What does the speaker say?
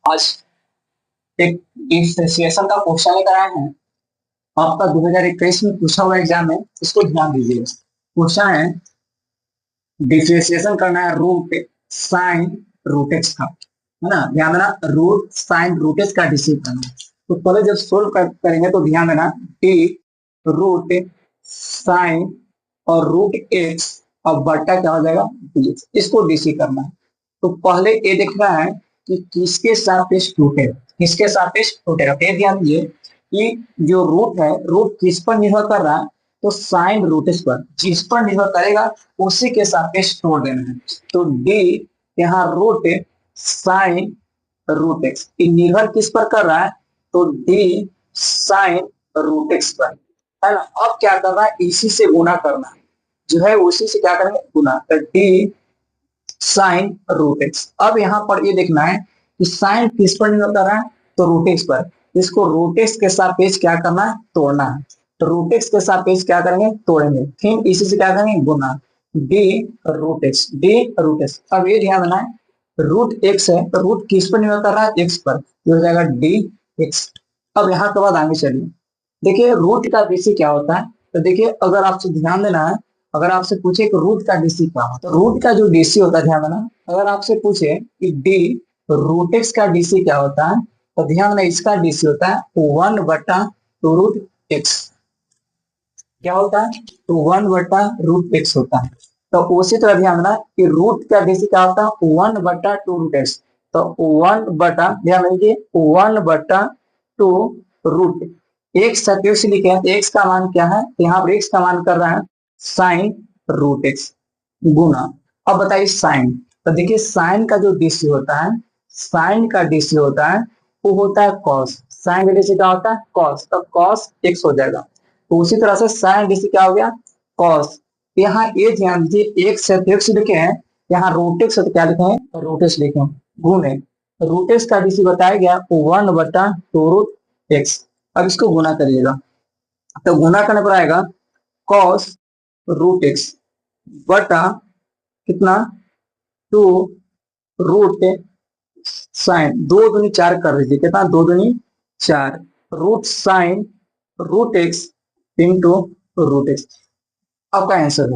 आज एक डिफरेंशिएशन का क्वेश्चन लेकर आए हैं। आपका 2021 में पूछा हुआ एग्जाम है, इसको ध्यान दीजिए। क्वेश्चन है डिफरेंशिएशन करना है रूट साइन रूट एक्स का, है ना। ध्यान देना, रूट साइन रूट एक्स का डिसी करना है। तो पहले जब सोल्व करेंगे तो ध्यान देना डी रूट साइन और रूट एक्स और बट्टा क्या हो जाएगा डी एक्स, इसको डीसी करना है। तो पहले ये देखना है कि किसके सापेक्ष टूटेगा, किसके सापेक्ष टूटेगा। फिर ध्यान दीजिए कि जो रूट है, रूट किस पर निर्भर कर रहा है, तो साइन रूट एक्स पर, जिस पर निर्भर करेगा उसी के सापेक्ष तोड़ देना है। तो डी यहाँ रूट साइन रूट एक्स निर्भर किस पर कर रहा है, तो डी साइन रूट एक्स पर, है ना। अब क्या करना है, इसी से गुना करना है, जो है उसी से क्या करेंगे गुना, तो डी साइन रूट एक्स। अब यहाँ पर ये देखना है कि साइन किस पर निर्भर कर रहा है, तो रूट एक्स पर। इसको रूट एक्स के सापेक्ष क्या करना है, तोड़ना है। तो रूट एक्स के सापेक्ष क्या करेंगे, तोड़ेंगे, फिर इसी से क्या करेंगे गुना, D root x, D root x. अब ये ध्यान देना है रूट एक्स है तो रूट किस पर निर्भर कर रहा है, एक्स पर, ये हो जाएगा डी एक्स। अब यहाँ के बाद आगे चलिए, देखिए रूट का बेसिक क्या होता है। तो देखिए अगर आपसे ध्यान देना है, अगर आपसे पूछे कि रूट का डीसी क्या होता है, तो रूट का जो डीसी होता है, ध्यान देना, अगर आपसे पूछे कि डी रूट एक्स का डीसी क्या होता है, तो ध्यान देना इसका डीसी होता है 1/√x। क्या होता है, तो 1/√x होता है। तो उसी तरह ध्यान देना कि रूट का डीसी क्या होता है 1/2√x। तो 1 ध्यान दीजिए 1/2 एक्स सत्योश लिखे हैं, एक्स का मान क्या है, यहाँ पर एक्स का मान कर रहा है साइन रूट एक्स गुना। अब बताइए साइन, तो देखिए साइन का जो डीसी होता है, साइन का डीसी होता है वो होता है कॉस। साइन का डीसी क्या होता है कॉस, तो कॉस एक्स हो जाएगा। तो उसी तरह से साइन डीसी क्या हो गया कॉस। यहाँ ये ध्यान दीजिए एक्स सत्योश लिखे हैं, यहाँ रूट एक्स क्या लिखे हैं, रूट एक्स लिखे हैं गुने। रूट एक्स का डीसी बताया गया 1/2√x। अब इसको गुना करिएगा, तो गुना करने पर आएगा कॉस रूट एक्स बटा कितना 2 रूट साइन, 2 दूनी 4 कर दीजिए, कितना 2 दूनी 4 root sine root x into root x. आपका आंसर है।